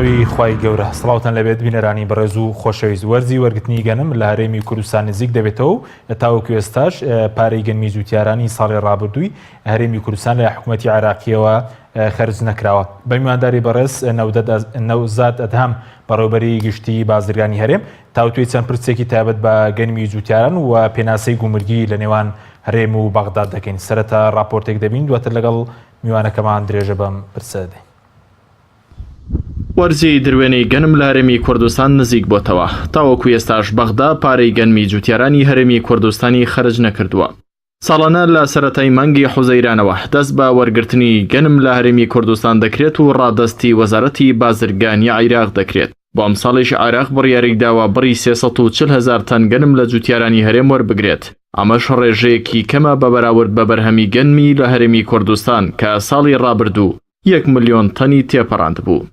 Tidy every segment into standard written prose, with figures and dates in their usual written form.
ناوی خوای گەورە سڵاوتان لەبێت بینەرانی بەڕێز و خۆشەویست وەرزی وەرگرتنی گەنم لە هەرێمی کوردستان نزیک دەبێتەوە تاوەکو ئێستاش پارەی گەنمی زووتیارانی ساڵی ڕابردووی هەرێمی کوردستان لە حکوومەتی عێراقیەوە خەرج نەکراوە. بە میوانداری بەڕێز نەوزاد ئەدهام بەڕێوەبەری گشتی بازرگانی هەرێم تاوتوی چەند پرسێکی تایبەت بە گەنمی زووتیاران و پێناسەی گومرگی لە نێوان هەرێم و بەغداد دەکەین. سەرەتا راپۆرتێک دەبین دواتر لەگەڵ میوانەکەمان درێژە بەم پرسە دەین. وەرزی دروێنەی گەنم لە هەرێمی کوردستان نزیک بۆتەوە. تاوەکو ئێستاش بەغدا پارەی گەنمی جووتیارانی هەرێمی کوردستانی خەرج نەکردووە. ساڵانە لە سەرەتای مانگی حوزەیرانەوە دەست بە وەرگرتنی گەنم لە هەرێمی کوردستان دەکرێت و ڕادەستی وەزارەتی بازرگانی عێراق دەکرێت. بۆ ئەم ساڵیش عێراق بڕیارێک داوە بڕی 340,000 تەن گەنم لە جووتیارانی هەرێم وەربگرێت. ئەمەش ڕێژەیەکی کەمە بە بەراورد بە بەرهەمی گەنمی لە هەرێمی کوردستان کە ساڵی ڕابردوو 1 ملیۆن تەنی تێپەڕاند بوو.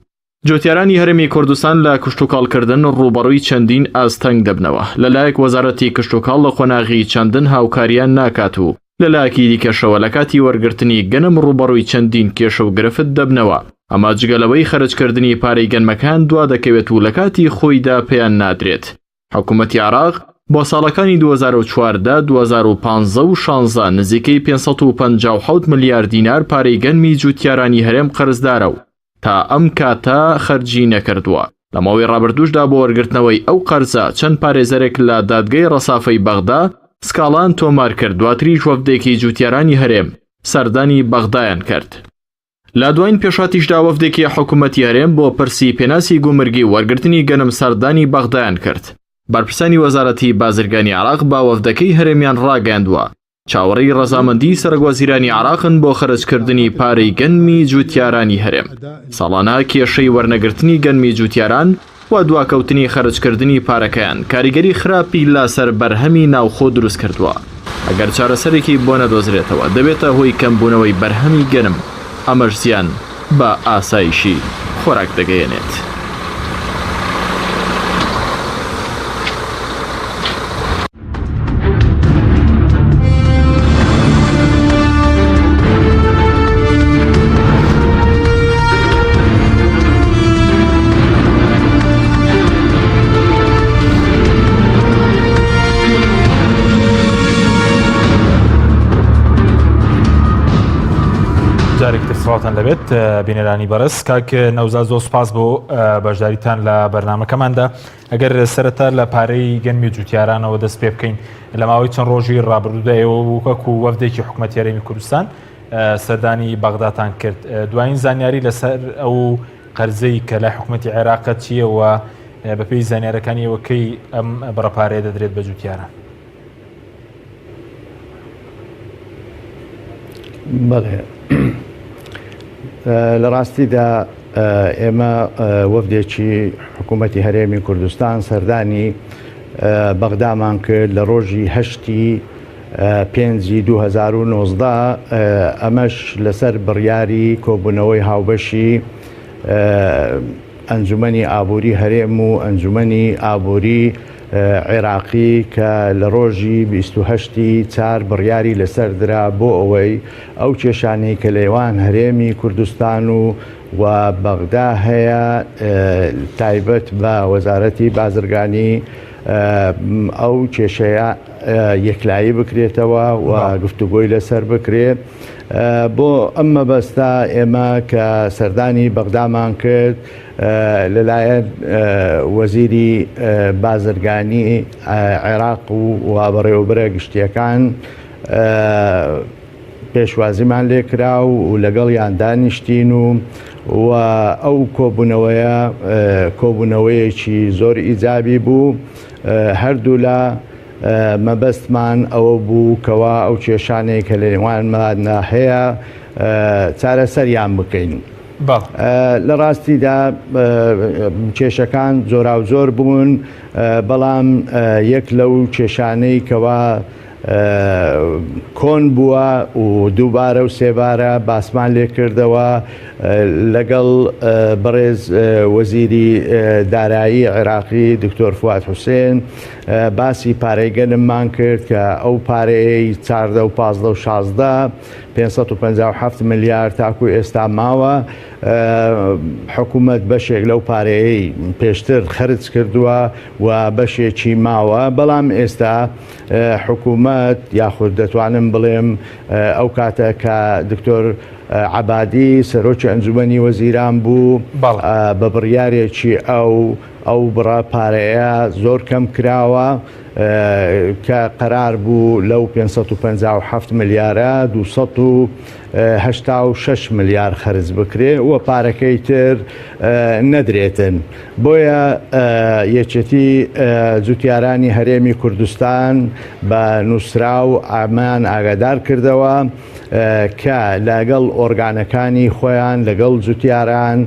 جووتیارانی هەرێمی کوردستان لە کشتوکاڵکردن ڕوبەڕووی چەندین ئاستەنگ دەبنەوە. لەلایەک وەزارەتی کشتوکاڵ لە خۆناغی چەندن هاوکاریان ناکات و لەلایەکی دیکەشەوە لە کاتی وەرگرتنی گەنم ڕوبەڕووی چەندین کێشە و گرفت دەبنەوە. ئەمە جگەلەوەی خەرجکردنی پارەی گەنمەکان دوا دەکەوێت و لە کاتی خۆیدا پێیان نادرێت. حکوومەتی عێراق بۆ ساڵەکانی 2014 2015 و 16 نزیکەی 557 ملیارد دینار پارەی گەنمی جووتیارانی هەرێم قەرزدارە و تا ئەم کاتە خەرجی نەکردووە. لە ماوەی ڕابردووشدا بۆ وەرگرتنەوەی ئەو قەرزە چەند پارێزەرێک لە دادگای ڕەسافەی بەغدا سکاڵان تۆمار کرد. دواتریش وەفدێکی جووتیارانی هەرێم سەردانی بەغدایان کرد. لە دوایین پێشاتیشدا وەفدێکی حکوومەتی هەرێم بۆ پرسی پێناسی گومرگی وەرگرتنی گەنم سەردانی بەغدایان کرد. بەرپرسانی وەزارەتی بازرگانی عێراق با وەفدەکەی هەرێمیان ڕاگەاندووە چاوەڕێی ڕەزامەندی سەرۆکوەزیرانی عێراقن بۆ خەرجکردنی پارەی گەنمی جووتیارانی هەرێم. ساڵانە کێشەی وەرنەگرتنی گەنمی جووتیاران و دواکەوتنی خەرجکردنی پارەکەیان کاریگەری خراپی لاسەر بەرهەمی ناوخۆ دروست کردووە. ئەگەر چارەسەرێکی بۆ نەدۆزرێتەوە دەبێتە هۆی کەمبوونەوەی بەرهەمی گەنم. ئەمەش زیان بە ئاسایشی خۆراک دەگەیەنێت. جارێکتر سڵاوتان لەبێت بینەرانی بەڕێز. کاک نەوزاد زۆر سوپاس بۆ بەشداریتان لە بەرنامەکەماندا. ئەگەر سەرەتا لە پارەی گەنمی جووتیارانەوە دەست پێ بکەین لە ماوەی چەند ڕۆژی ڕابردوودا ئێوە وەکو وەفدێکی حکوومەتی هەرێمی کوردستان سەردانی بەغداتان کرد. دوایین زانیاری لەسەر ئەو قەرزەی کە لای حکوومەتی عێراق چییە و بەپێی زانیارەکانی ئێوەکەی ئەم بڕەپارەیە دەدرێت بە جووتیاران؟ بەڵێ لە ڕاستیدا ئێمە وەفدێکی حکوومەتی هەرێمی کوردستان سەردانی بەغدامان کرد لە ڕۆژی 8 پێنجی 2019. ئەمەش لەسەر بڕیاری کۆبوونەوەی هاوبەشی ئەنجومەنی ئابووری هەرێم و ئەنجومەنی ئابووری عێراقی کە لە ڕۆژی 28 4 بڕیاری لەسەر درا بۆ ئەوەی ئەو کێشانەی کە لەیوان هەرێمی کوردستان و بەغدا هەیە تایبەت بە وەزارەتی بازرگانی ئەو کێشەیە یەکلایی بکرێتەوە و گفتوگۆی لەسەر بکرێت. بۆ ئەم مەبەستا ئێمە کە سەردانی بەغدامان کرد لەلایەن وەزیری بازرگانی عێراق و بەڕێوەبەرە گشتیەکان پێشوازیمان لێ کرا و لەگەڵیان دانیشتین و ئەو کۆبوونەوەیەکی زۆر ئیجابی بوو. هەردوو لە مەبەستمان ئەوە بوو کەوا ئەو کێشانەی کە لە نێوانماندا هەیە چارەسەریان بکەین. لە ڕاستیدا کێشەکان زۆرا و زۆر بوون، بەڵام یەک لەو کێشانەی کەوا کۆن بووە و دووبارە و سێبارە باسمان لێ کردەوە لەگەڵ بەڕێز وەزیری دارایی عێراقی دکتۆر فواد حوسێن باسی پارەیگەنممان کرد کە ئەو پارەیەی 14 و 15 و 16 557 ملیار تاکو ئێستا ماوە حکوومەت بەشێک لەو پارەیەی پێشتر خرج کردووە و بەشێکی ماوە بەڵام ئێستا حکوومەت یاخود دەتوانم بڵێم ئەو کاتە کە دکتۆر عەبادی سەرۆکی ئەنجومەنی وەزیران بوو بە بڕیارێکی ئەو بڕا پارەیە زۆر کەم کراوە کە قەرار بوو لەو 557 ملیارە 286 ملیار خرج بکرێ و پارەکەی تر نەدرێتن بۆیە یەکێتی جوتیارانی هەرێمی کوردستان بە نووسرا و ئامان ئاگادار کردەوە کە لەگەڵ ئۆرگانەکانی خۆیان لەگەڵ جوتیاران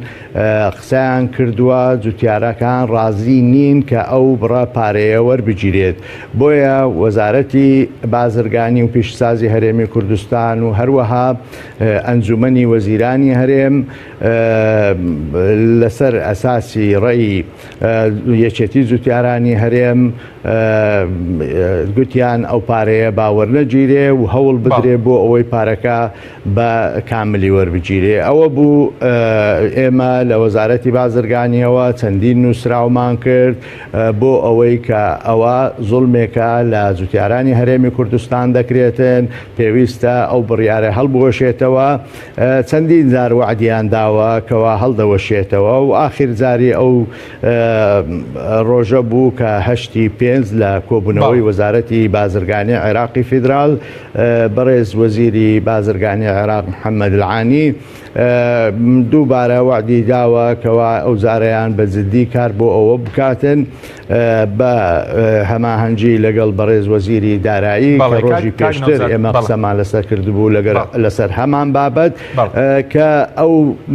قسەیان کردووە جوتیارەکان ڕازی نین کە ئەو بڕە پارەیە وەربگیرێت بۆیە وەزارەتی بازرگانی و پیشسازی هەرێمی کوردستان و هەروەها ئەنجومەنی وەزیرانی هەرێم لەسەر ئەساسی ڕێی یەکێتی جوتیارانی هەرێم گوتیان ئەو پارەیە باوەڕ نەگیرێ و هەوڵ بدرێ بۆ ئەوەی پارەکە بە کاملی وەربگیرێ ئەوە بوو ئێمە لە وەزارەتی بازرگانیەوە چەندین نووسراومان کرد بۆ ئەوەی کە ئەوە زوڵمێکە لە جوتیارانی هەرێمی کوردستان دەکرێتن پێویستە ئەو بڕیارە هەڵبوەشێتەوە چەندین جار وعدیان داوە کەوا هەڵدەوەشێتەوە و ئاخر جاری ئەو ڕۆژە بوو کە هەشتی پێنج لە کۆبوونەوەی وەزارەتی بازرگانی عێراقی فیدرال بەڕێز وەزیری بازرگانی عێراق محەممەد العانی دووبارە وعدی داوە کەوا ئەو جارەیان بە جددی کار بۆ ئەوە بکاتن بە هەماهەنگی لەگەڵ بەڕێز وەزیری دارایی کە ڕۆژی پێشتر ئێمە قسەمان لەسەر کردبوو لەسەر هەمان بابەت کە ئەو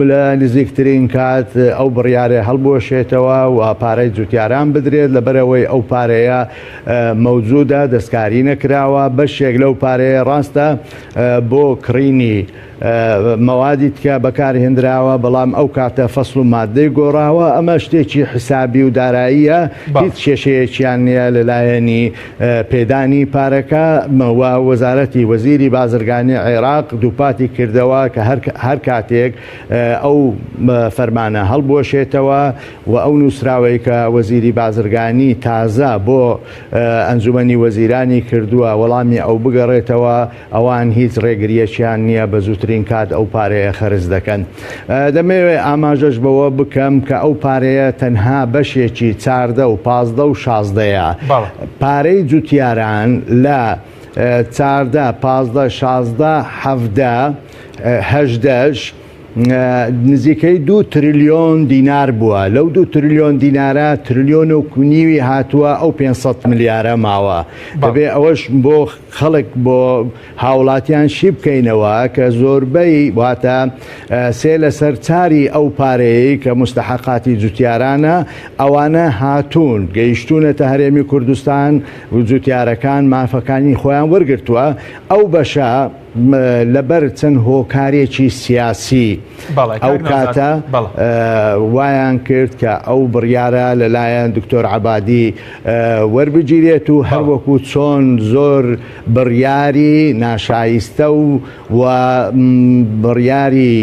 لە نزیکترین کات ئەو بڕیارە هەڵبوەشێتەوە و پارەی جوتیاران بدرێت لەبەرەوەی ئەو پارەیە مەوجودە دەستکاری نەکراوە بەشێک لەو پارەیە ڕاستە بۆ کڕینی مەوادی تکە بەکارهێنراوە بەڵام ئەو کاتە فەسڵ و مادەی گۆڕاوە ئەمە شتێکی حسابی و داراییە هیچ کێشەیەکیان نیە لەلایەنی پێدانی پارەکە وەزارەتی وەزیری بازرگانی عێراق دووپاتی کردەوە کە هەر کاتێک ئەو فەرمانە هەڵبوەشێتەوە و ئەو نووسراوەی کە وەزیری بازرگانی تازە بۆ ئەنجومەنی وەزیرانی کردووە وەڵامی ئەو بگەڕێتەوە ئەوان هیچ ڕێگریەکیان نییە بە زووترین کات ئەو پارەیە خەرج دەکەن دەمەوێت ئاماژەش بەوە بکەم کە ئەو پارەیە تەنها بەشێکی 14 و 15 و 16ەیە پارەی جوتیاران لە 14 15 16 17 18 نزیکەی 2 تریلیۆن دینار بووە لەو 2 تریلیۆن دینارە تریلیۆن و نیوی هاتووە ئەو 500 ملیارە ماوە دەبێ ئەوەش بۆ خەڵک بۆ هاوڵاتیان شی بکەینەوە کە زۆربەی واتە سێ لەسەر چاری ئەو پارەیە کە مستحقاتی جوتیارانە ئەوانە هاتوون گەیشتونەتە هەرێمی کوردستان و جوتیارەکان مافەکانی خۆیان وەرگرتووە ئەو بەشە لەبەر چەند هۆکارێکی سیاسی ئەو کاتە وایان کرد کە ئەو بڕیارە لەلایەن دکتۆر عەبادی وەربگیرێت و هەروەکو چۆن زۆر بڕیاری ناشایستە و بڕیاری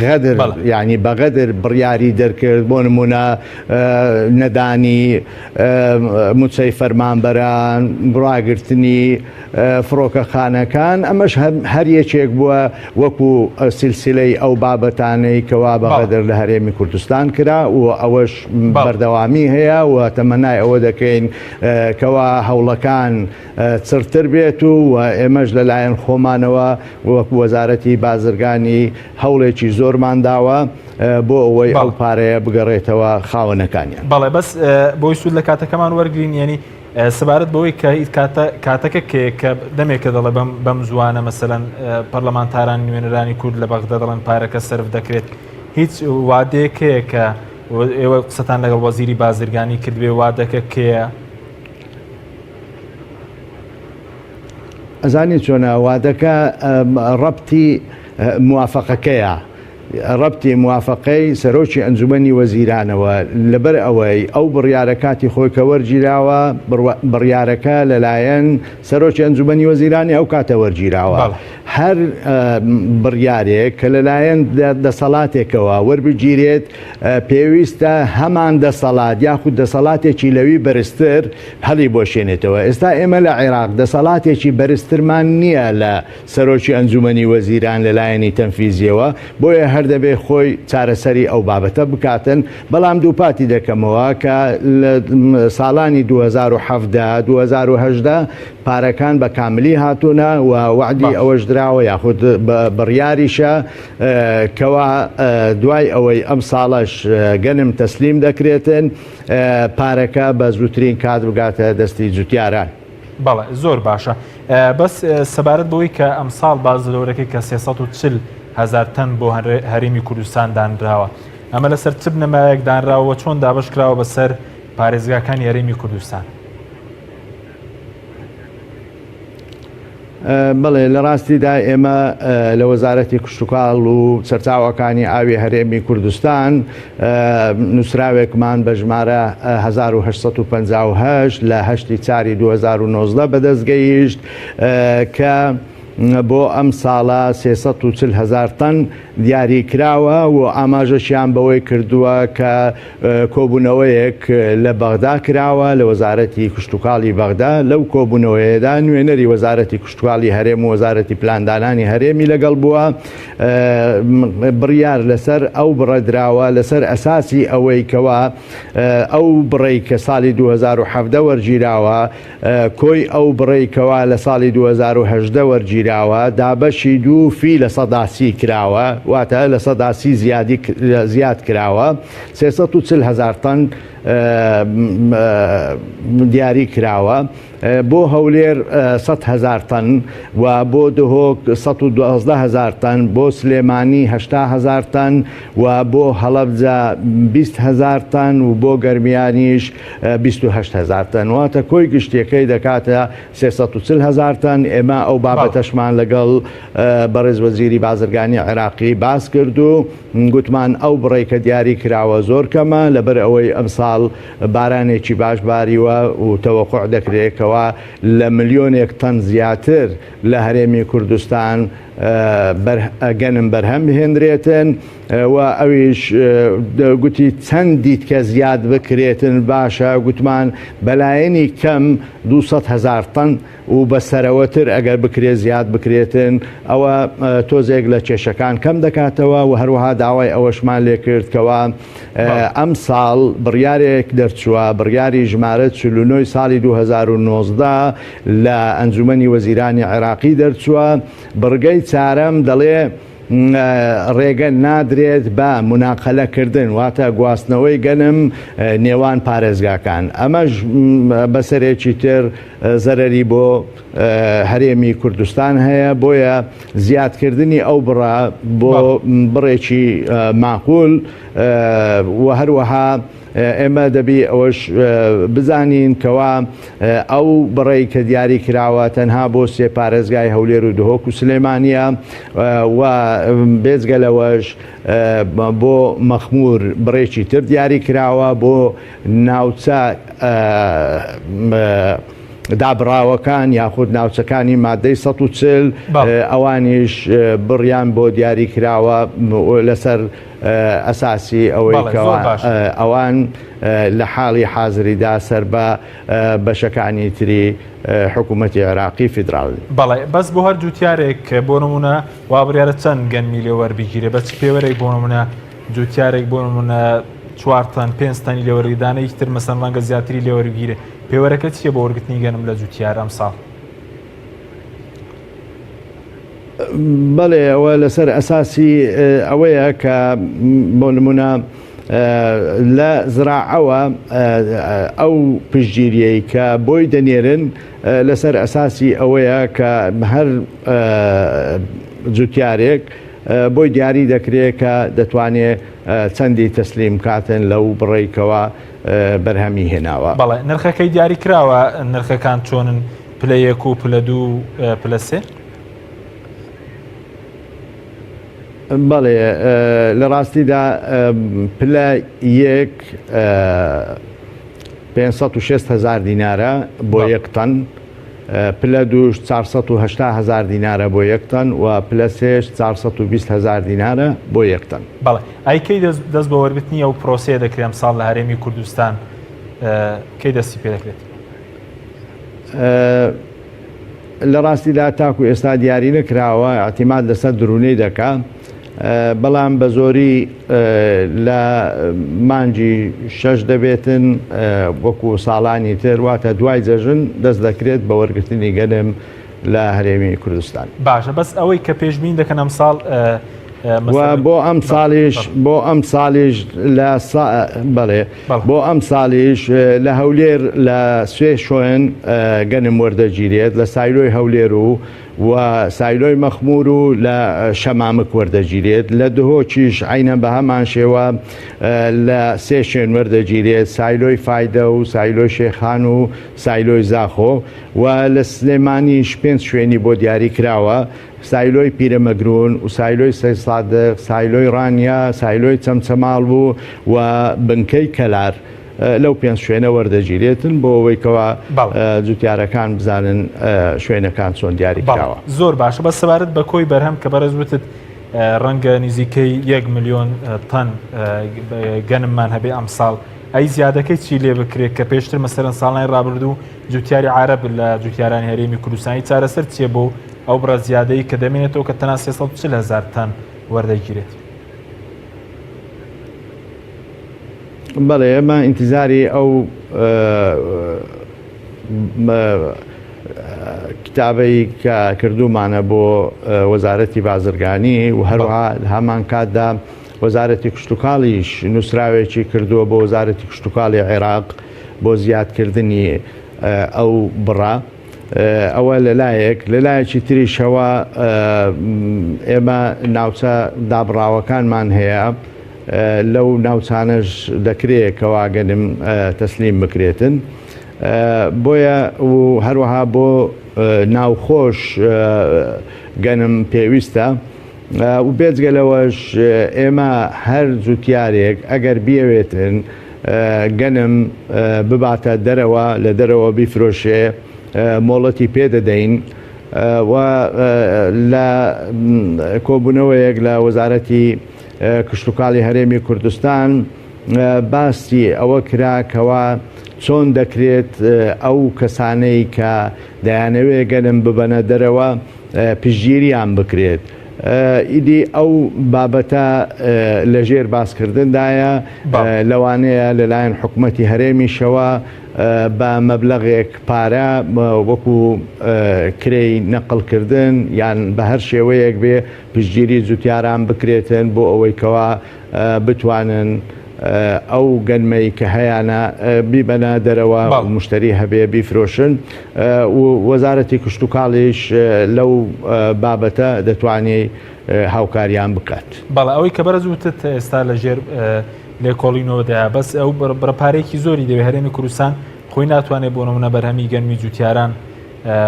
غەدر یعنی بەغەدر بڕیاری دەرکرد بۆ نمونە نەدانی موچەی فەرمانبەران بڕاگرتنی فڕۆکەخانەکان ئەمەش هەر یەکێک بووە وەکو سلسلەی ئەو بابەتانەی کەوا بەغەدر لە هەرێمی کوردستان کرا و ئەوەش بەردەوامی هەیە و تەمەنای ئەوە دەکەین کەوا هەوڵەکان چرتر بێت و ئێمەش لەلایەن خۆمانەوە وەکو وەزارەتی بازرگانی هەوڵێکی زۆرمان داوە بۆ ئەوەی ئەو پارەیە بگەڕێتەوە خاوەنەکانیان. بەڵێ بەس بۆی سوود لە کاتەکەمان وەرگین یعنی سەبارەت بەوەی کە کاتەکە کە دەمێکە دەڵێ بەم زوانە مەسەلەن پەرلەمانتاران نوێنەرانی کورد لە بەغدە دەڵێن پارەکە سرف دەکرێت هیچ وادەیەکەیە کە ئێوە قسەتان لەگەڵ وەزیری بازرگانی کردوێ وادەکە کێیە؟ ئەزانی چۆنە وادەکە ڕەبتی موافقەکەیە ڕەبتی موافقەی سەرۆکی ئەنجومەنی وەزیرانەوە لەبەر ئەوەی ئەو بڕیارەکاتی خۆی کە وەرگیراوە بڕیارەکە لەلایەن سەرۆکی ئەنجومەنی وەزیرانی ئەو کاتە وەرگیراوە هەر بڕیارێک کە لەلایەن دەسەڵاتێکەوە وەربگیرێت پێویستە هەمان دەسەڵات یاخود دەسەڵاتێکی لەوی بەرزتر هەڵی بۆشێنێتەوە. ئێستا ئێمە لە عێراق دەسەڵاتێکی بەرزترمان نییە لە سەرۆکی ئەنجومەنی وەزیران لەلایەنی تەنفیزیەوە، بۆیە هەر دەبێ خۆی چارەسەری ئەو بابەتە بکاتن. بەڵام دووپاتی دەکەمەوە کە لە ساڵانی 2017 پارەکان بە کاملی هاتوونە و وعدی ئەوەش درراوە یاخود بڕیاریشە کەوا دوای ئەوەی ئەم ساڵەش گەنم تەسلیم دەکرێتن پارەکە بە زووترین کات بگاتە دەستی جوتیاران. بەڵێ زۆر باشە. بەس سەبارەت بەوەی کە ئەم ساڵ بازلەوەرەکەی کە 340,000 تەن بۆ هەرێمی کوردستان دانراوە، ئەمە لەسەر چ بنەمایەک دانراوە چۆن دابش کراوە بەسەر پارێزگاکانی هەرێمی کوردستان؟ بڵێ لە ڕاستیدا ئێمە لە وەزارەتی کشتتوکاڵ و سەرچاوەکانی ئاوی هەرێمی کوردستان نووسراوێکمان بە ژمارە 1858 لە 8 2019 بەدەستگەیشت کە بۆ ئەم ساڵە 340,000 تەن دیاری کراوە و ئاماژەشیان بەوەی کردووە کە کۆبوونەوەیەک لە بەغدا کراوە لە وەزارەتی کشتتوکاڵی بەغدا. لەو کۆبوونەوەیەدا نوێنەری وەزارەتی کشتتوکاڵی هەرێم و وەزارەتی پلاندانانی هەرێمی لەگەڵ بووە. بڕیار لەسەر ئەو بڕەدراوە لەسەر ئەساسی ئەوەی کەوا ئەو بڕێی کە ساڵی 2017 وەرگیراوە کۆی ئەو بڕێی کەوا لە ساڵی 2018 وەرگیراوە دابەشی 2% لە سەداسی کراوە، واتە لە سەداسی زیاد کراوە. 340,000 تەن دیاری کراوە بۆ هەولێر 100,000 تەن و بۆ دهۆک 112,000 تەن، بۆ سلێمانی 80,000 تەن و بۆ هەڵەبجە 20,000 تەن و بۆ گەرمیانیش 28,000 تەن، واتە کۆی گشتەکەی دەکاتە 340,000 تەن. ئێمە ئەو بابەتەشمان لەگەڵ بەڕێز وەزیری بازرگانی عێراقی باس کرد و گوتمان ئەو بڕێی کە دیاری کراوە زۆر کەمە لەبەر ئەوەی ئەمساڵ بارانێکی باش باریوە و تەوەقع دەکرێتەوە لە ملیۆنێک تەن زیاتر لە هەرێمی کوردستان گەنم بەرهەم بهێنرێتن و ئەویش گوتی چەندیت کە زیاد بکرێتن باشە، گوتمان بەلایەنی کەم 200,000 تەن و بەسەرەوەتر ئەگەر بکرێت زیاد بکرێتن ئەوە تۆزێک لە کێشەکان کەم دەکاتەوە و هەروەها داوای ئەوەشمان لێ کردکەوە ئەم ساڵ بڕیارێک دەرچووە، بڕیاری ژمارە 49 ساڵی 2019 لە ئەنجومەنی وەزیرانی عێراقی دەرچووە. بڕگەی چارەم دەڵێ ڕێگە نادرێت بە مناقەلەکردن، واتە گواستنەوەی گەنم نێوان پارێزگاکان. ئەمەش بەسەرێکی تر زەرەری بۆ هەرێمی کوردستان هەیە، بۆیە زیادکردنی ئەو بڕە بۆ بڕێکی ماقول و هەروەها ئێمە دەبی ئەوەش بزانین کەوا ئەو بڕێی کە دیاری کراوە تەنها بۆ 3 پارێزگای هەولێر و دهۆک و سلێمانیە و بێجگە لەوەش بۆ مەخمور بڕێکی تر دیاری کراوە بۆ ناوچە دابراوەکان یاخود ناوچەکانی مادەی 140 ئەوانیش بڕیان بۆ دیاری کراوە لەسەر ئەساسی ئەوەی ئەوان لە حاڵی حازریدا سەر بە بەشەکانی تری حکوومەتی عێراقی فیدراڵ. بەڵێ بەس بۆ هەر جوتیارێک بۆ نمونە وابڕیارە چەند گەنمی لێ وەربگیرێ بەچ پێوەرێک بۆ نمونە جوتیارێک بۆ نمونە 4 تەن 5 تەنی لێوەرگدانەی تر مەسەن ڕەنگە زیاتری لێوەرگیرێ پێوەرەکە چیە بۆ وەرگرتنی گەنم لە جوتیار ئەم ساڵ؟ بەڵێ ئەوە لەسەر ئەساسی ئەوەیە کە بۆ نمونە لە زراعەوە ئەو پشتگیریەی کە بۆی دەنێرن لەسەر ئەساسی ئەوەیە کە هەر جوتیارێک بۆی دیاری دەکرێت کە دەتوانێت چەندی تەسلیم کاتن لەو بڕێکەوە بەرهەمی هێناوە. بەڵێ نرخەکەی دیاری کراوە، نرخەکان چۆنن؟ پلە 1 و پلە 2 پلە 3؟ بەڵێ لە ڕاستیدا پلە یەک 560,000 دینارە بۆ یەک تەن، پلە دووش 480,000 دینارە بۆ یەک تەن و پلە سێش 420,000 دینارە بۆ یەک تەن. بەڵێ ئایکەی دەست بە وەرگرتنی ئەو پرۆسەیە دەکرێت ئەمساڵ لە هەرێمی کوردستان کەی دەستی پێ دەکرێت؟ لە ڕاستیدا تاکو ئێستا دیاری نەکراوە، ئاعتیماد لەسەر درونەی دەکا، بەڵام بە زۆری لە مانجی 6 دەبێتن وەکو ساڵانی تر، واتە دوای جەژن دەست دەکرێت بە وەرگرتنی گەنم لە هەرێمی کوردستان. باشە، بەس ئەوەی کە پێشبین دەکەن ئەمساڵ بۆ ئەم ساڵیش بەڵێ بۆ ئەم ساڵیش لە هەولێر لە سوێ شوێن گەنم وەردەگیرێت، لە سایلۆی هەولێر و سایلۆی مەخمور و لە شەمامک وەردەگیرێت، لە دهۆکیش عینە بە هەمان شێوە لە سێ شوێن وەردەگیرێت، سایلۆی فایدە و سایلۆی شێخان و سایلۆی زاخۆ، و لە سلێمانیش 5 شوێنی بۆ دیاری کراوە، سایلۆی پیرەمەگرون و سایلۆی سەیسادق، سایلۆی ڕانیا، سایلۆی چەمچەماڵ بوو و بنکەی کەلار. لەو 5 شوێنە وەردەگیرێتن بۆ ئەوەیکەوە جوتیارەکان بزانن شوێنەکان چۆن دیاری کراوە. زۆر باشە، بە سەبارەت بە کۆی بەرهەم کە بەرەزوتت ڕەنگە نزیکەی 1 ملیۆن تەن گەنممان هەبێ ئەمساڵ، ئەی زیادەکەی چی لێ بکرێت کە پێشتر مەسەرەن ساڵانی ڕابردوو جوتیاری عارەب لە جوتیارانی هەرێمی کوردستانی چارەسەر چیە بۆ ئەو بڕە زیادەی کە دەمێنێتەوە کە تەنها 340,000 تەن وەردەگیرێت؟ بەڵێ ئێمە ئینتیزاری ئەو کتابەی کە کردومانە بۆ وەزارەتی بازرگانی و هەروەها هەمان کاتدا وەزارەتی کشتتوکاڵیش نووسراوێکی کردووە بۆ وەزارەتی کشتتوکاڵی عێراق بۆ زیادکردنی ئەو بڕە. ئەوە لەلایەکی تریشەوە ئێمە ناوچە دابڕاوەکانمان هەیە، لەو ناوچانەش دەکرێت کەوا گەنم تەسلیم بکرێتن، بۆیە و هەروەها بۆ ناوخۆش گەنم پێویستە و بێجگەلەوەش ئێمە هەر جوتیارێک ئەگەر بیەوێتن گەنم بباتە دەرەوە، لە دەرەوە بیفرۆشێ، مۆڵەتی پێدەدەین و لە کۆبوونەوەیەک لە وەزارەتی کشتتوکاڵی هەرێمی کوردستان باسی ئەوە کراکەوە چۆن دەکرێت ئەو کەسانەی کە دەیانەوێ گەنم ببەنە دەرەوە پشتگیریان بکرێت. ئیدی ئەو بابەتە لەژێر باسکردندایە، لەوانەیە لەلایەن حکوومەتی هەرێمیشەوە بە مەبلەغێک پارە وەکو کرێی نەقڵکردن یان بە هەر شێوەیەک بێ پشتگیری جوتیاران بکرێتن بۆ ئەوەی کەوا بتوانن ئەو گەنمەی کە هەیەە بیبەنە دەرەوە و مشتری هەبێ بیفرۆشن، و وەزارەتی کشتتوکاڵیش لەو بابەتە دەتوانێت هاوکاریان بکات. بەڵێ ئەوەی کە بەرەزوتت ئێستا لەژێر لێکۆڵینەوەدایە، بەس ئەو بڕپارێکی زۆری دەوێت هەرێمی کوردستان خۆی ناتوانێت بۆ نمونە بەرهەمی گەنمی جوتیاران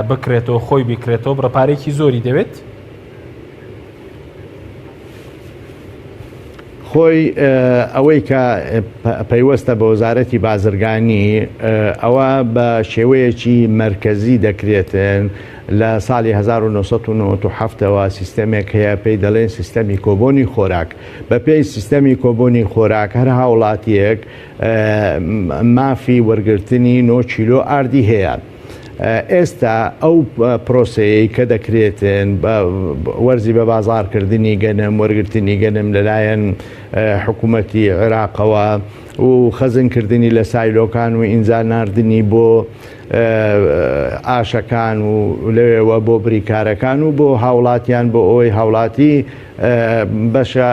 بکرێتەوە، خۆی بکرێتەوە، بڕپارێکی زۆری دەوێت. خۆی ئەوەی کە پەیوەستە بە وەزارەتی بازرگانی ئەوە بە شێوەیەکی مرکزی دەکرێتن. لە ساڵی 1997ەوە سیستەمێک هەیە پێی دەڵێن سیستەمی کۆبوونی خۆراک. بە پێی سیستەمی کۆبوونی خۆراک هەر هاوڵاتیەک مافی وەرگرتنی 9 کیلۆ ئاردی هەیە. ئێستا ئەو پرۆسەیە کە دەکرێتن وەرزی بە بازارکردنی گەنم، وەرگرتنی گەنم لەلایەن حکوومەتی عێراقەوە و خەزنکردنی لە سایلۆکان و ئینجا ناردنی بۆ ئاشەکان و لەوێەوە بۆ بریکارەکان و بۆ هاوڵاتیان بۆ ئەوەی هاوڵاتی بەشە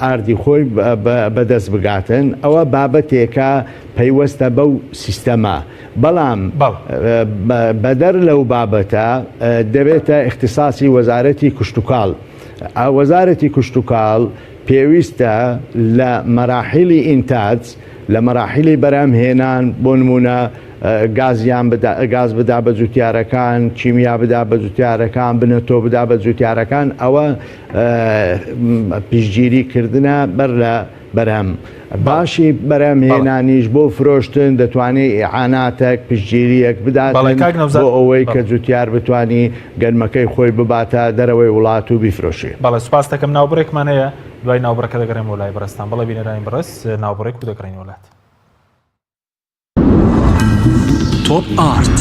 ئاردی خۆی بەدەست بگاتن. ئەوە بابەتێکە پەیوەستە بەو سیستەمە، بەڵام بەدەر لەو بابەتە دەبێتە اختصاصی وەزارەتی کشتتوکاڵ. وەزارەتی کشتتوکاڵ پێویستە لە مەراحیلی ئینتاج، لە مەراحیلی بەرهەمهێنان بۆ نمونە گاز بدا بە جوتیارەکان، چیمیا بدا بە جوتیارەکان، بنەتۆ بدا بە جوتیارەکان، ئەوە پیشگیریکردنە بەر لە بەرهەم. باشی بەرهەمهێنانیش بۆ فرۆشتن دەتوانێت ئیعاناتێک پشتگیریەک بداتن بۆ ئەوەی کە جوتیار بتوانی گەرمەکەی خۆی بباتە دەرەوەی وڵات و بیفرۆشی. بەڵێ سوپاس دەکەم. ناوبڕێکمان هەیە، دوای ناوبڕەکە دەگەڕێم وڵای بەڕێستان. بەڵێ بینەرانی بەڕێز ناوبڕێک و دەگەڕین وڵات. تۆپ ئارت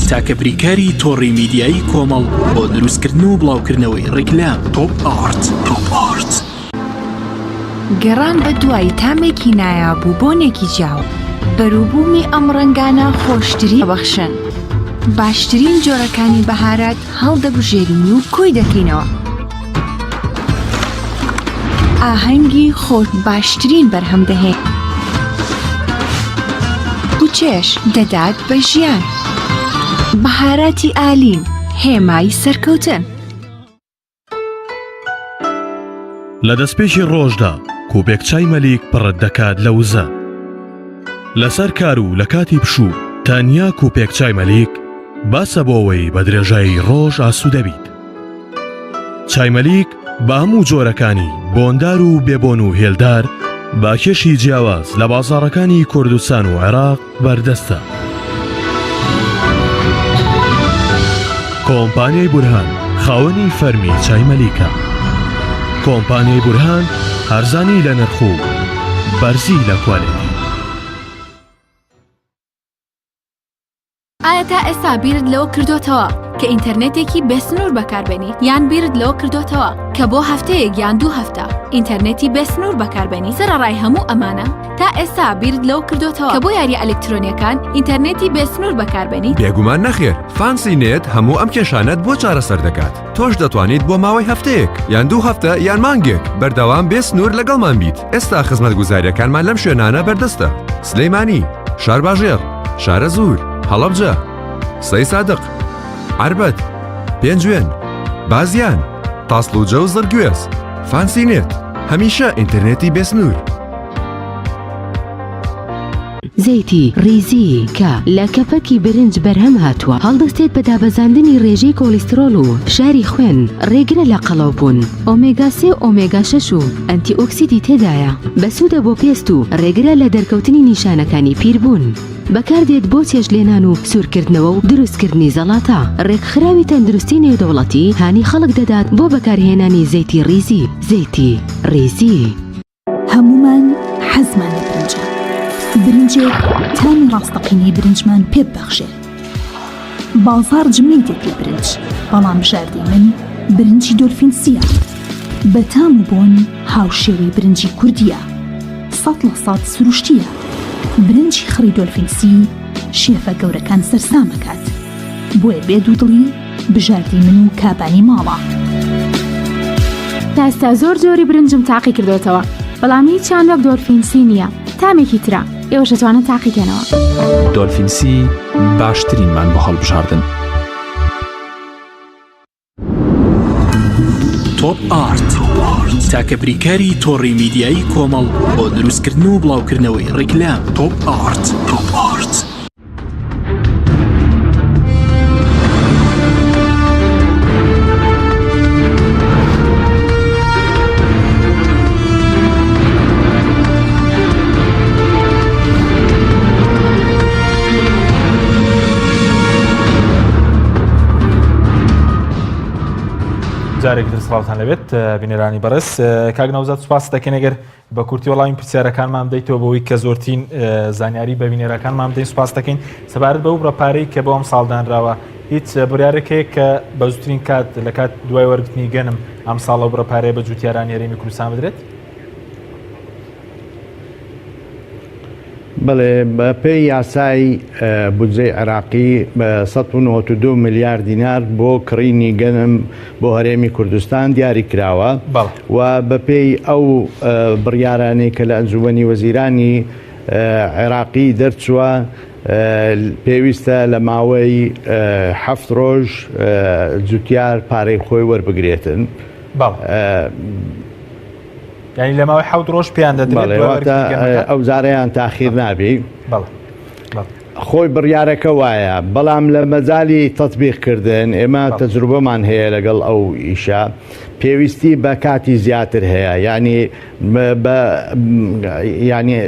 تاکە بریکاری تۆڕی میدیایی کۆمەڵ بۆ دروستکردن و بڵاوکردنەوەی ڕیکلام. تۆپ ئارت. گەڕان بە دوای تامێکی نایابوو بۆنێکی جیاو، بەرووبوومی ئەم ڕەنگانە خۆشتری بەخشن. باشترین جۆرەکانی بەهارات هەڵدەبژێرین و کۆی دەکەینەوە. ئاهەنگی خۆت باشترین بەرهەم دەهێن و چێش دەدات بە ژیان. بەهاراتی ئالین، هێمای سەرکەوتن. لە دەستپێشی ڕۆژدا کوپێک چای مەلیک پڕت دەکات لە وزە. لەسەر کار و لە کاتی پشوو تەنیا کوپێک چای مەلیک باسە بۆەوەی بە درێژایی ڕۆژ ئاسوودە بیت. چای مەلیک بە هەموو جۆرەکانی بۆندار و بێبۆن و هێلدار با کێشی جیاواز لە بازاڕەکانی کوردستان و عێراق بەردەستە. کۆمپانیای بورهان خاوەنی فەرمی چای مەلیکە. کۆمپانیای بورهان هەرزانی لە نرخ و بەرزی لە کوالێتی. ئایا تا ئێستا بیرت لەوە کردوتەوە کە ئینتەرنێتێکی بێسنوور بەکاربێنیت، یان بیرت لەوە کردوتەوە کە بۆ هەفتەیەک یان 2 هەفتە ئینتەرنێتی بێسنوور بەکاربێنی؟ سەرەڕای هەموو ئەمانە تا ئێستا بیرت لەوە کردوتەوە کە بۆ یاریە ئەلکترۆنیەکان ئینتەرنێتی بێسنوور بەکاربێنیت؟ بێگومان نەخێر. فانسی نێت هەموو ئەم کێشانەت بۆ چارەسەر دەکات. تۆش دەتوانیت بۆ ماوەی هەفتەیەک یان 2 هەفتە یان مانگێک بەردەوام بێسنوور لەگەڵمان بیت. ئێستا خزمەتگوزاریەکانمان لەم شوێنانە بەردەستە: سلەیمانی، شارباژێر، شارە زوور، هەڵەبجە، سەی سادق، عربەت، پێنجوێن، بازیان، تاسڵوجە و زەرگوێز. فانسی نێت، هەمیشە ئینتەرنێتی بێسنوور. زەیتی ریزی کە لە کەپەکی برنج بەرهەم هاتووە، هەڵدەستێت بە دابەزاندنی ڕێژەی کۆلیسترۆل و فشاری خوێن، ڕێگرە لە قەڵەوبوون. ئۆمێگا 3 و ئۆمێگا 6 و ئەنتی ئۆکسیدی تێدایە، بەسوودە بۆ پێست و ڕێگرە لە دەرکەوتنی نیشانەکانی پیربوون. بەکاردێت بۆ چێژلێنان و سوورکردنەوە و دروستکردنی زەڵاتە. ڕێکخراوی تەندروستی نێودەوڵەتی هانی خەڵک دەدات بۆ بەکارهێنانی زەیتی ریزی. زەیتی ریزی. هەمومان حەزمان لە برنجە. برنجێک تامی ڕاستەقینەی برنجمان پێ ببەخشێ. بازار جمەی دێت لە برنج، بەڵام بژاردەی من برنجی دۆلفینسیە. بەتام و بۆن هاوشێوەی برنجی کوردیە، 100% سروشتیە. برنجی خڕی دۆلفینسی شێفە گەورەکان سەرسامەکات، بۆیە بێدوودڵی بژاردەی من و کابانی ماڵە. تا ئێستا زۆر جۆری برنجم تاقی کردوتەوە، بەڵام هیچیان وەک دۆلفینسی نییە. تامێکی ترە ئێوەش دەتوانن تاقیکەنەوە. دۆلفینسی باشترینمان بۆ هەڵبژاردن. تۆپ ئارت تاکە بریکاری تۆڕی میدیایی کۆمەڵ بۆ دروستکردن و بڵاوکردنەوەی ڕیکلام. تۆپ ئارت. جارێک در سڵاوتان لەبێت بینێرانی بەڕێز. کاک نەوزاد سوپاس دەکەین ئەگەر بە کورتی وەڵامی پرسیارەکانمان بدەیتەوە بەوەی کە زۆرترین زانیاری بە بینێرەکانمان بدەین. سوپاس دەکەین سەبارەت بەو ڕەپارەی کە بۆ ئەم ساڵدانراوە. هیچ بڕیارێک هەیە کە بە زووترین کات لە کات دوای وەرگرتنی گەنم ئەم ساڵە ڕەپارەیە بە جوتیارانی هەرێمی کوردستان بدرێت؟ بەڵێ بە پێی یاسای بودجەی عێراقی 192 میلیارد دینار بۆ کڕینی گەنم بۆ هەرێمی کوردستان دیاری کراوە و بە پێی ئەو بڕیارانەی کە لە ئەنجومەنی وەزیرانی عێراقی دەرچووە پێویستە لە ماوەی 7 ڕۆژ جوتیار پارەی خۆی وەربگرێتن. یعنی لە ماوەی 7 ڕۆژ پێیان دەدرێت ئەو جارەیان تاخیر نابێ. خۆی بڕیارەکە وایە بەڵام لە مەجای تەطبیقکردن ئێمە تەجروبەمان هەیە لەگەڵ ئەو ئیشە پێویستی بە کاتی زیاتر هەیە ینی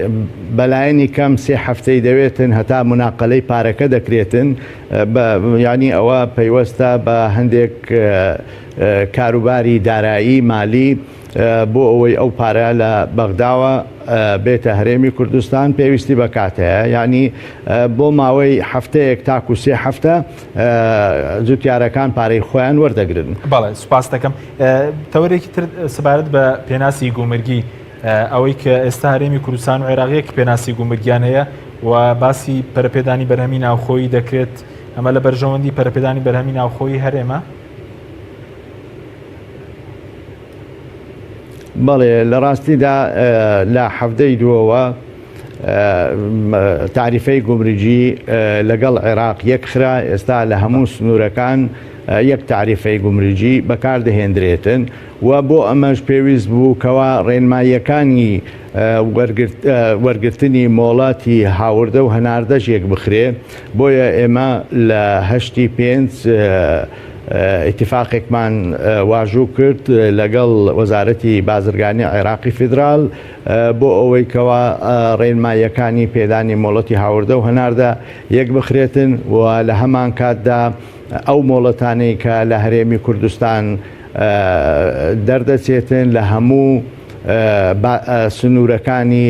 بەلایەنی کەم سێ هەفتەی دەوێتن هەتا مناقلەی پارەکە دەکرێتن ینی ئەوە پەیوەستە بە هەندێک کاروباری دارایی مالی بۆ ئەوەی ئەو پارە لە بەغداوە بێتە هەرێمی کوردستان پێویستی بە کات هەیە ینی بۆ ماوەی هەفتەیەک تاکو سێ هەفتە جوتیارەکان پارەی خۆیان وەردەگرن. بەڵێ سوپاس دەکەم. تەوەرێکی تر سەبارەت بە پێناسی گومرگی ئەوەی کە ئێستا هەرێمی کوردستان و عێراقیەک پێناسی گومرگیان هەیە و باسی پەرەپێدانی بەرهەمی ناوخۆیی دەکرێت ئەمە لە بەرژەوەندی پەرەپێدانی بەرهەمی ناوخۆیی هەرێمە؟ بەڵێ لە ڕاستیدا لە هەفتەی دووەوە تعریفەی گومرگی لەگەڵ عێراق یەکخرا ئێستا لە هەموو سنوورەکان یەک تعریفەی گومرگی بەکاردەهێنرێتن و بۆ ئەمەش پێویست بوو کەوا ڕێنماییەکانی وەرگرتنی مۆڵاتی هاوردە و هەناردەش یەک بخرێ بۆیە ئێمە لە هەشتی پێنج ئیتیفاقێکمان واژوو کرد لەگەڵ وەزارەتی بازرگانی عێراقی فیدرال بۆ ئەوەی کەوا ڕێنماییەکانی پێدانی مۆڵەتی هاوردە و هەناردە یەک بخرێتن و لە هەمان کاتدا ئەو مۆڵەتانەی کە لە هەرێمی کوردستان دەردەچێتن لە هەموو سنوورەکانی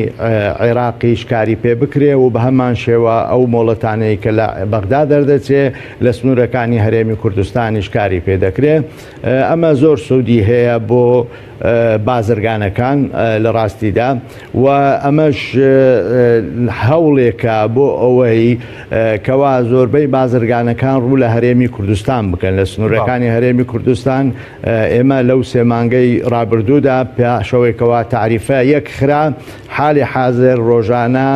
عێراقی شکاری پێ بکرێ و بە هەمان شێوە ئەو مۆڵەتانەی کە لە بەغدا دەردەچێ لە سنوورەکانی هەرێمی کوردستانی شکاری پێ دەکرێ. ئەمە زۆر سوودی هەیە بۆ بازرگانەکان لە ڕاستیدا و ئەمەش هەوڵێکە بۆ ئەوەی کەوا زۆربەی بازرگانەکان ڕوو لە هەرێمی کوردستان بکەن لە سنوورەکانی هەرێمی کوردستان. ئێمە لەو سێمانگەی ڕابردوودا پێشەوەیکەوە تعریفە یەک خرا حالی حاضر ڕۆژانە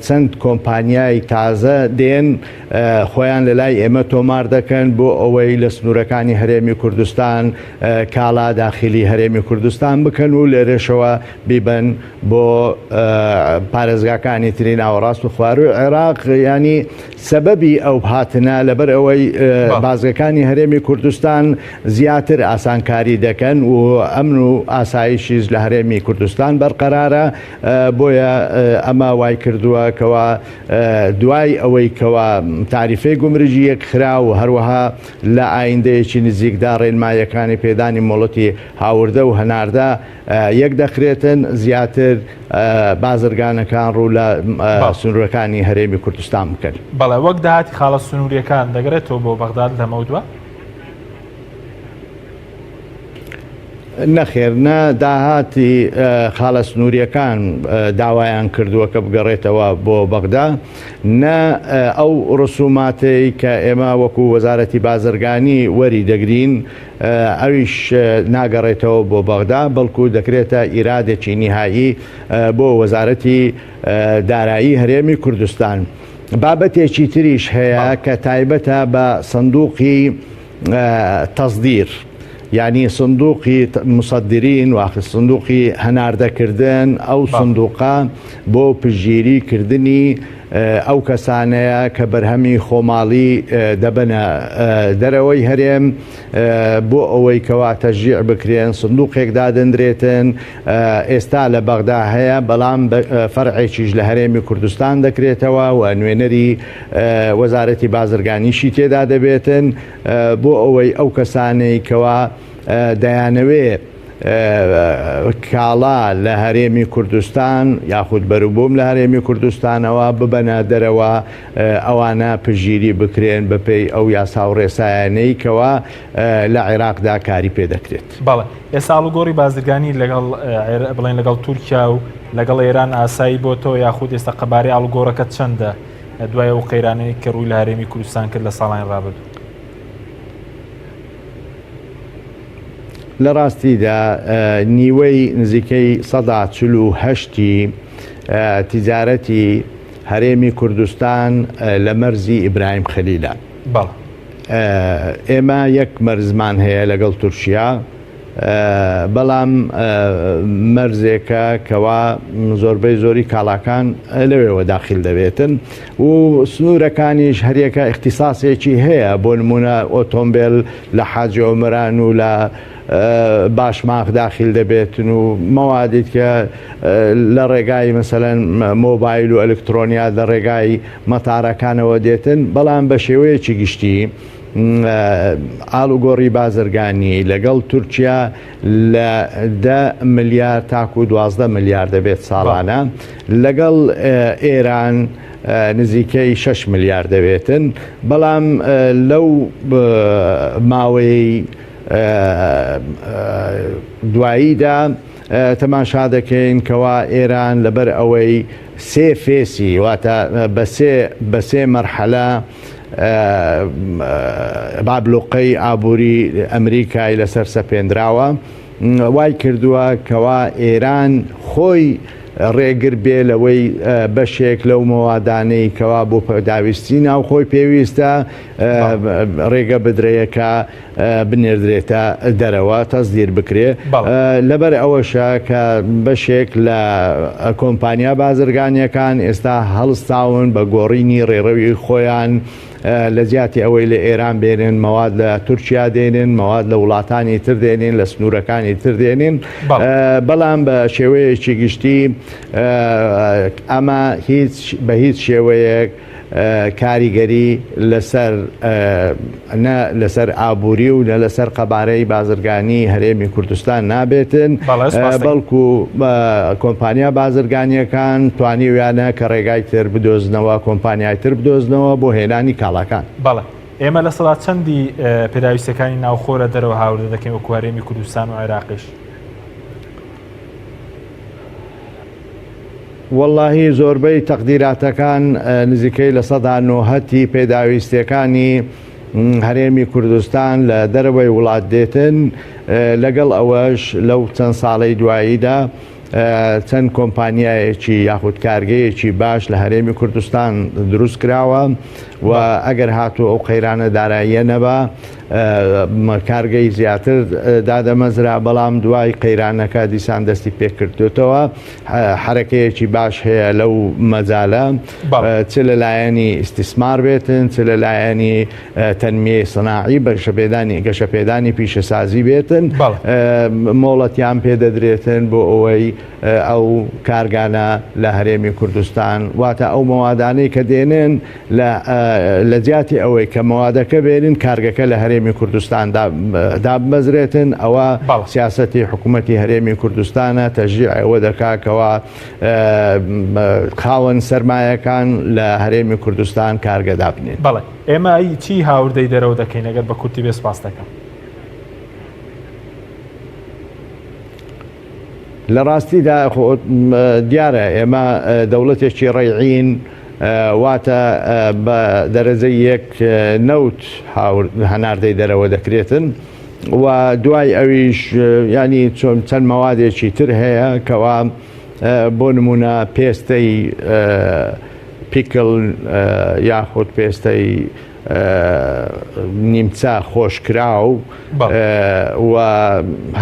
چەند کۆمپانیای تازە دێن خۆیان لە لای ئێمە تۆمار دەکەن بۆ ئەوەی لە سنوورەکانی هەرێمی کوردستان کاڵا داخلی هەرێمی کوردستان بکەن و لێرەشەوە بیبن بۆ پارێزگاکانی تری ناوەڕاست و خواروی عێراق. ینی سەبەبی ئەو هاتنە لەبەر ئەوەی بازگەکانی هەرێمی کوردستان زیاتر ئاسانکاری دەکەن و ئەمن و ئاسایشیش لە هەرێمی کوردستان بەرقەرارە. بۆیە ئەمە وای کردووە کەوا دوای ئەوەی کەوا تعریفەی گومرگی یەکخرا و هەروەها لە ئایندەیەکی نزیکدا ڕێنماییەکانی پێدانی مۆڵەتی هاوردە و هەناردە یەک دەخرێتن زیاتر بازرگانەکان ڕوو لە سنوورەکانی هەرێمی کوردستان بکەن. بەڵێ وەک داهاتی خاڵە سنووریەکان دەگرێتەوە بۆ بەغداد لەمەودووە؟ نەخێر نە داهاتی خاڵە سنووریەکان داوایان کردووە کە بگەڕێتەوە بۆ بەغدا نە ئەو ڕسوماتەی کە ئێمە وەکو وەزارەتی بازرگانی وەری دەگرین ئەویش ناگەڕێتەوە بۆ بەغدا بەڵکو دەکرێتە ئیرادێکی نیهایی بۆ وەزارەتی دارایی هەرێمی کوردستان. بابەتێکی تریش هەیە کە تایبەتە بە سندوقی تەصدیر یعنی سندوقی مصدرین واخ سندوقی هەناردەکردن ئەو سندوقا بۆ پژگیریکردنی ئەو کەسانەیە کە بەرهەمی خۆماڵی دەبنە دەرەوەی هەرێم بۆ ئەوەی کەوا تەشجیع بکرێن سندوقێک دادەندرێتن. ئێستا لە بەغدا هەیە بەڵام فەرعێکیش لە هەرێمی کوردستان دەکرێتەوە و نوێنەری وەزارەتی بازرگانیشی تێدا دەبێتن بۆ ئەوەی ئەو کەسانەی کەوا دەیانەوێت کاڵا لە هەرێمی کوردستان یاخود بەروبووم لە هەرێمی کوردستانەوە ببەنە دەرەوە ئەوانە پژگیری بکرێن بەپێی ئەو یاسا و ڕێسایانەی کەوا لە عێراقدا کاری پێ دەکرێت. بەڵێ ئێستا ئاڵوگۆڕی بازرگانی لەگەڵ بڵێن لەگەڵ تورکیا و لەگەڵ ئێران ئاسایی بۆ تۆ یاخود ئێستا قەبارەی ئاڵوگۆڕەکە چەندە دوای ئەو قەیرانەی کە ڕووی لە هەرێمی کوردستان کرد لە ساڵانی ڕابردوو؟ لە ڕاستیدا نیوەی نزیکەی 148 تیجارەتی هەرێمی کوردستان لە مەرزی ئیبراهیم خەلیلە. ئێمە یەک مەرزمان هەیە لەگەڵ تورکیا بەڵام مەرزێکە کەوا زۆربەی زۆری کاڵاکان لەوێەوە داخل دەبێتن و سنوورەکانیش هەریەکە اختصاسێکی هەیە بۆ نمونە ئۆتۆمبیل لە حاجی عومران و لە باشماغ داخل دەبێتن و مەوادێت کە لە ڕێگای مەسەلەن مۆبایل و ئەلکترۆنیا لە ڕێگای مەتارەکانەوە دێتن بەڵام بە شێوەیەکی گشتی ئاڵوگۆڕی بازرگانی لەگەڵ تورکیا لە 10 ملیار تاکو 12 ملیار دەبێت ساڵانە لەگەڵ ئێران نزیکەی 6 ملیار دەبێتن بەڵام لەو ماوەی دواییدا تەماشا دەکەین کەوا ئێران لەبەر ئەوەی سێ فێسی واتە بە سێ مەرحەلە بابلوقەی ئابووری ئەمریکای لەسەر سەپێنراوە وای کردووە کەوا ئێران خۆی ڕێگر بێ لەوەی بەشێک لەو مەوادانەی کەوا بۆ داویستی ناو خۆی پێویستە ڕێگە بدرەیەکە بنێردرێتە دەرەوە تەزدیر بکرێ لەبەر ئەوەشە کە بەشێک لە کۆمپانیا بازرگانیەکان ئێستا هەڵستاون بە گۆڕینی ڕێڕەوی خۆیان لە زیاتی ئەوەی لە ئێران بێنن مەواد لە تورکیا دێنن مەواد لە وڵاتانی تر دێنین لە سنوورەکانی تر دێنین بەڵام بە شێوەیەکی گشتی ئەمە بە هیچ شێوەیەک کاریگەری لەسەر ئابووری و لەسەر قەبارەی بازرگانی هەرێمی کوردستان نابێتن بەڵکو کۆمپانیا بازرگانیەکان توانیویانە کە ڕێگای تر بدۆزنەوە کۆمپانیای تر بدۆزنەوە بۆ هێنانی کاڵاکان. بەڵێ ئێمە لە سەڵات چەندی پێداویستەکانی ناوخۆرە دەرەوە هاوردە دەکەین وەکو هەرێمی کوردستان و عێراقیش؟ واللهی زۆربەی تەقدیراتەکان نزیکەی لە 90% پێداویستەکانی هەرێمی کوردستان لە دەرەوەی وڵات دێتن لەگەڵ ئەوەش لەو چەند ساڵەی دواییدا چەند کۆمپانیایەکی یاخود کارگەیەکی باش لە هەرێمی کوردستان دروست کراوە و ئەگەر هاتوو ئەو قەیرانە داراییە نەبا کارگەی زیاتر دادەمەزرا بەڵام دوای قەیرانەکە دیسان دەستی پێکردوێتەوە حرەکەیەکی باش هەیە لەو مەجالە چ لە لایەنی ئیستیسمار بێتن چ لە لایەنی تەنمیەی سەناعی گەشەپێدانی پیشەسازی بێتن مۆڵەتیان پێدەدرێتن بۆ ئەوەی ئەو کارگانە لە هەرێمی کوردستان واتە ئەو مەوادانەی کە دێنن لە جیاتی ئەوەی کە مەوادەکە بێنن کارگەکە لە هەرێمی کوردستان دابمەزرێتن ئەوە سیاسەتی حکوومەتی هەرێمی کوردستانە تەژیع ئەوە دەکاکەوە خاوەن سەرمایەکان لە هەرێمی کوردستان کارگە دابنێت. بەڵێ ئێمە چی هاوردەی دەرەوە دەکەین ئەگەر بە کورتی بێ سپاس دەکەم؟ لە ڕاستیدا دیارە ئێمە دەوڵەتێکی ڕێعین واتە بە دەرەجەی یەک نەوت هەناردەی دەرەوە دەکرێتن و دوای ئەویش ینی چەند مەوادێکی تر هەیە کەوا بۆ نمونە پێستەی پیکل یاخود پێستەی نیمچە خۆشکراو و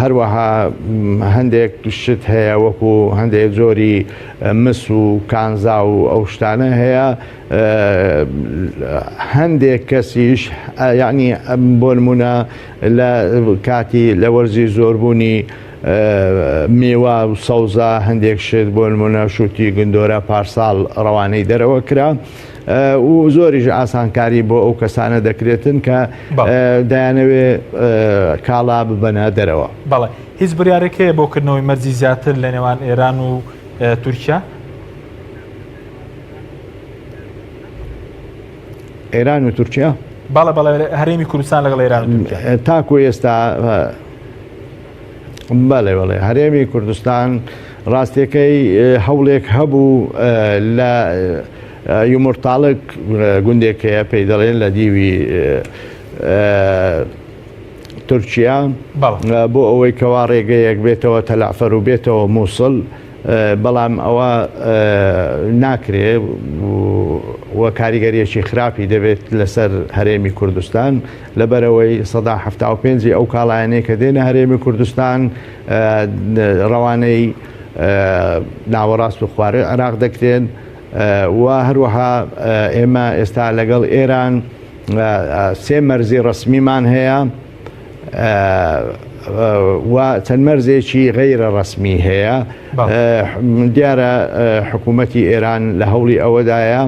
هەروەها هەندێک شت هەیە وەکو هەندێک زۆری مس و کانزا و ئەو شتانە هەیە هەندێک کەسیش یعنی بۆ نمونە لە کاتی لە وەرزی زۆربوونی میوە و سەوزە هەندێک شت بۆ نمونە شوتی گندۆرە پارساڵ ڕەوانەی دەرەوە کرا و زۆریش ئاسانکاری بۆ ئەو کەسانە دەکرێتن کە دایانەوێ کاڵا ببەنە دەرەوە. بەڵێ هیچ بڕیارێکەیە بۆکردنەوەی مەرجی زیاتر لە نێوان ئێران و تورکیا؟ ئێران و تورکیا؟ بەڵێ هەرێمی کوردستان لەگەڵ ئێران و تورکیا تاکو ئێستا بەڵێ هەرێمی کوردستان ڕاستیەکەی هەوڵێک هەبوو لە یومرتاڵک گوندێکەیە پێی دەڵێن لە دیوی تورکیا بۆ ئەوەی کەوا ڕێگەیەک بێتەوە تەلعفەر و بێتەوە مووسڵ بەڵام ئەوە ناکرێ و کاریگەریەکی خراپی دەبێت لەسەر هەرێمی کوردستان لەبەرەوەی 175 ئەو کاڵایانەیە کە دێنە هەرێمی کوردستان ڕەوانەی ناوەڕاست و خوارێ عێراق دەکرێن و هەروەها ئێمە ئێستا لەگەڵ ئێران 3 مەرزی ڕسمیمان هەیە و چەند مەرزێکی غەیرە ڕسمی هەیە دیارە حکوومەتی ئێران لە هەوڵی ئەوەدایە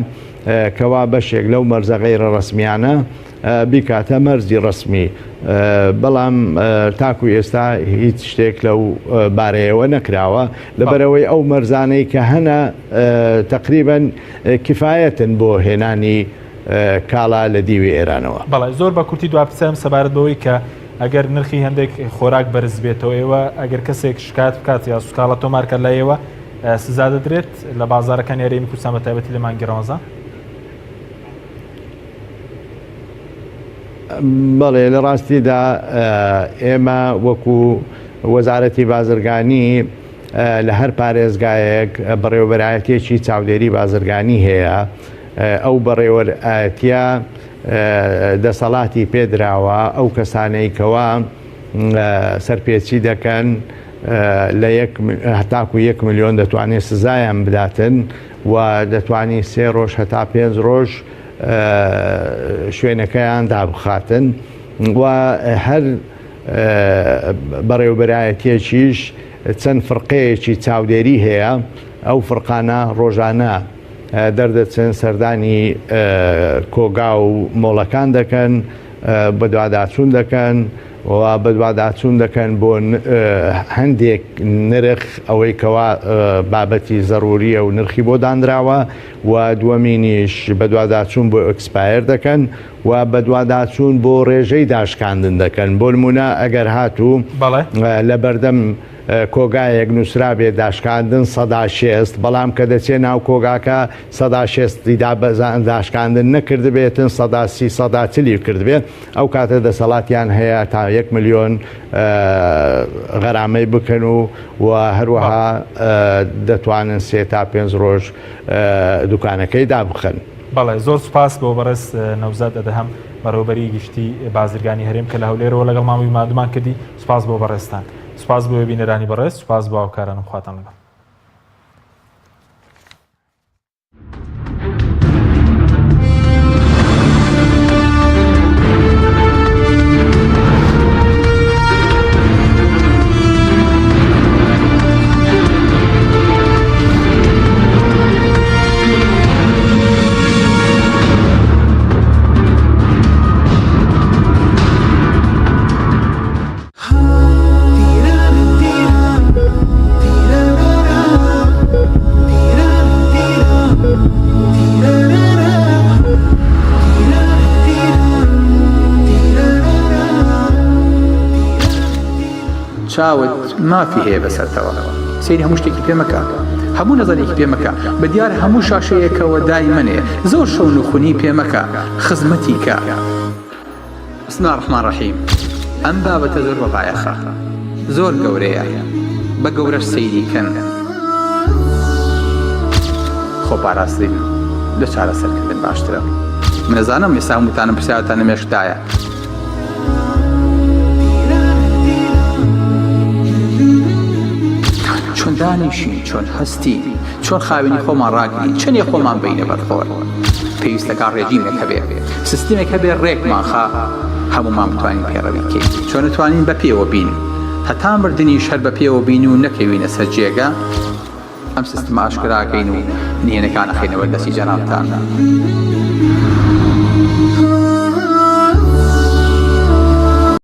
کەوا بەشێک لەو مەرزە غەیرە ڕسمیانە بیکاتە مەرزی ڕسمی بەڵام تاکو ئێستا هیچ شتێک لەو بارەیەوە نەکراوە لەبەرەوەی ئەو مەرزانەی کە هەنە تقریبەن کفایەتن بۆ هێنانی کاڵا لە دیوی ئێرانەوە. بەڵێ زۆر بە کورتی دوابسەم سەبارەت بەوەی کە ئەگەر نرخی هەندێک خۆراک بەرز بێتەوە ئێوە ئەگەر کەسێک شکات بکات یا سوکاڵە تۆمارکە لە ئێوە سزا دەدرێت لە بازارەکانی هەرێمی کوردستان بە تایبەتی لە مانگی ڕەمەزان؟ بەڵێ لە ڕاستیدا ئێمە وەکو وەزارەتی بازرگانی لە هەر پارێزگایەک بەڕێوەبەرایەتێکی چاودێری بازرگانی هەیە ئەو بەڕێوەبەرایەتیە دەسەڵاتی پێدراوە ئەو کەسانەی کەوا سەرپێچی دەکەن لە هەتاکو 1 ملیۆن دەتوانێت سزایان بداتن و دەتوانی 3 ڕۆژ هەتا 5 ڕۆژ شوێنەکەیان دابخاتن و هەر بەڕێوەبەرایەتێکیش چەند فرقەیەکی چاودێری هەیە ئەو فرقانە ڕۆژانە دەردەچن سەردانی کۆگا و مۆڵەکان دەکەن بەدواداچوون دەکەن و بەدواداچوون دەکەن بۆ هەندێک نرخ ئەوەی کەوا بابەتی زەروریە و نرخی بۆ دانراوە و دووەمینیش بەدواداچوون بۆ ئەکسپایر دەکەن و بەدواداچوون بۆ ڕێژەی داشکاندن دەکەن بۆ نمونە ئەگەر هاتوو لە بەردەم کۆگایەک نووسرابێ داشکاندن 160 بەڵام کە دەچێت ناو کۆگاکە 160 داشکاندن نەکردبێتن 130 کردبێت ئەو کاتە دەسەڵاتیان هەیە تا 1 ملیۆن غەرامەی بکەن و هەروەها دەتوانن 3 تا 5 ڕۆژ دوکانەکەی دابخەن. بەڵێ زۆر سوپاس بۆ بەڕێز نەوزاد ئەدەهەم بەڕێوەبەری گشتی بازرگانی هەرێم کە لە هەولێرەوە لەگەڵ مامی مادومان کردی سوپاس بۆ بەڕێستان. سوپاس بۆ بینەرانی بەڕێز سوپاس بۆ هاوکارانم خواتان لەگەڵ. چاوت مافی هەیە بەسەرتەوە سەیری هەموو شتێکی پێ مەکە هەموو نەزەرێکی پێ مەکە بە دیار هەموو شاشەیەکەوە دای منێ زۆر شەون و خونی پێ مەکە خزمەتی کە بسم الله الرحمن الرحیم ئەم بابەتە زۆر بەبایەخە زۆر گەورەیە بە گەورەش سەیریکەن خۆپاراستن لە چارەسەرکردن باشترە من نەزانم ئێستا هەمووتانم پرسیارتان نمێشتایە چۆن دانیشین چۆن هەستی چۆن خاوێنی خۆمان ڕاگرین چەندێ خۆمان بینە بەرخۆر پێویستەکە ڕێژیمێک هەبێ سیستمێک هەبێ ڕێکمان خا هەمومان بتوانین پێڕەوی بکەین چۆن نتوانین بە پێوە بین هەتا مردنیش هەر بە پێوە بین و نەکەوینە سەر جێگە ئەم سیستمە ئاشکراکەین و نهێنەکان ئەخینەوە دەستی جەنابتان